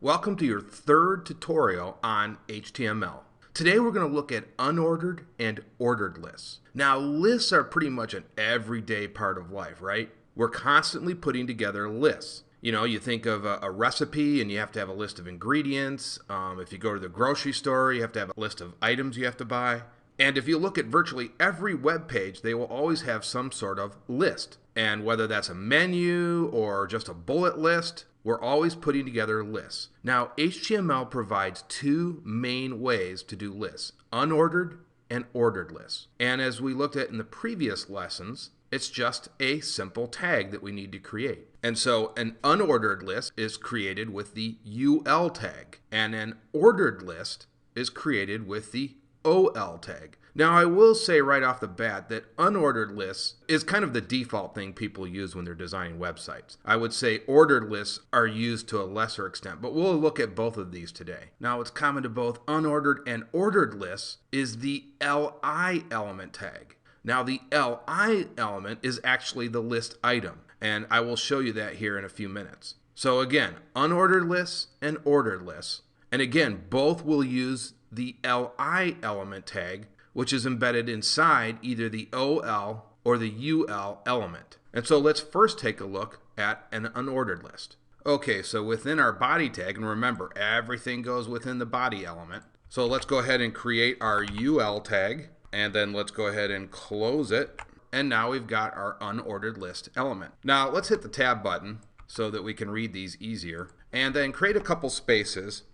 Welcome to your third tutorial on HTML. Today we're going to look at unordered and ordered lists. Now, lists are pretty much an everyday part of life, right? We're constantly putting together lists. You know, you think of a recipe and you have to have a list of ingredients. If you go to the grocery store, you have to have a list of items you have to buy. And if you look at virtually every web page, they will always have some sort of list. And whether that's a menu or just a bullet list, we're always putting together lists. Now, HTML provides two main ways to do lists: unordered and ordered lists. And as we looked at in the previous lessons, it's just a simple tag that we need to create. And so an unordered list is created with the UL tag, and an ordered list is created with the OL tag. Now, I will say right off the bat that unordered lists is kind of the default thing people use when they're designing websites. I would say ordered lists are used to a lesser extent, but we'll look at both of these today. Now, what's common to both unordered and ordered lists is the LI element tag. Now, the LI element is actually the list item, and I will show you that here in a few minutes. So again, unordered lists and ordered lists. And again, both will use the LI element tag, which is embedded inside either the OL or the UL element. And so let's first take a look at an unordered list. Okay, so within our body tag, and remember, everything goes within the body element. So let's go ahead and create our UL tag, and then let's go ahead and close it. And now we've got our unordered list element. Now let's hit the tab button so that we can read these easier, and then create a couple spaces,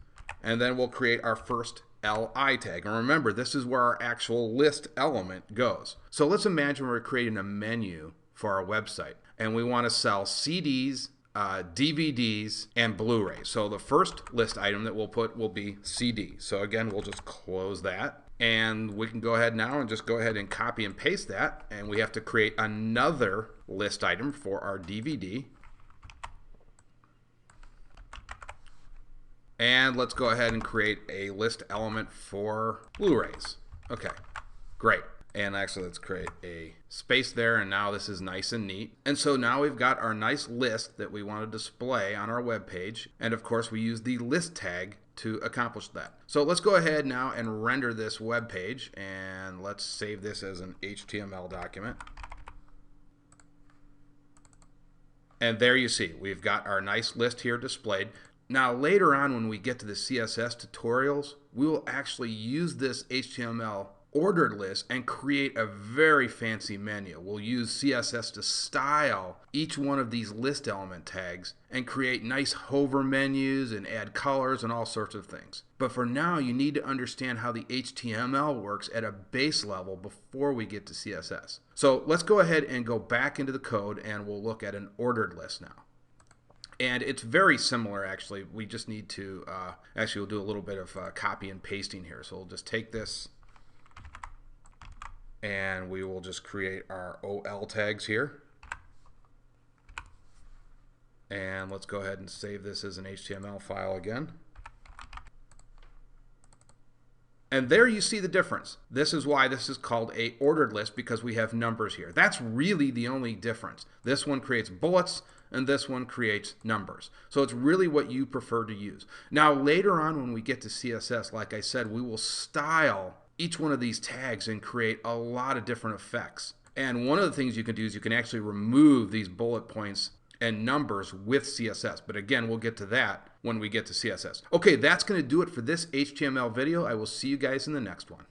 and then we'll create our first LI tag. And remember, this is where our actual list element goes. So let's imagine we're creating a menu for our website, and we want to sell CDs, DVDs, and Blu-rays. So the first list item that we'll put will be CD. So again, we'll just close that. And we can go ahead now and just go ahead and copy and paste that. And we have to create another list item for our DVD. And let's go ahead and create a list element for Blu-rays. Okay, great. And actually, let's create a space there, and now this is nice and neat. And so now we've got our nice list that we want to display on our web page. And of course, we use the list tag to accomplish that. So let's go ahead now and render this web page, and let's save this as an HTML document. And there you see, we've got our nice list here displayed. Now later on, when we get to the CSS tutorials, we will actually use this HTML ordered list and create a very fancy menu. We'll use CSS to style each one of these list element tags and create nice hover menus and add colors and all sorts of things. But for now, you need to understand how the HTML works at a base level before we get to CSS. So let's go ahead and go back into the code, and we'll look at an ordered list now. And it's very similar, actually. We just need to, actually we'll do a little bit of copy and pasting here. So we'll just take this, and we will just create our OL tags here. And let's go ahead and save this as an HTML file again. And there you see the difference. This is why this is called a ordered list, because we have numbers here. That's really the only difference. This one creates bullets, and this one creates numbers. So it's really what you prefer to use. Now later on, when we get to CSS, like I said, we will style each one of these tags and create a lot of different effects. And one of the things you can do is you can actually remove these bullet points and numbers with CSS. But again, we'll get to that when we get to CSS. Okay, that's going to do it for this HTML video. I will see you guys in the next one.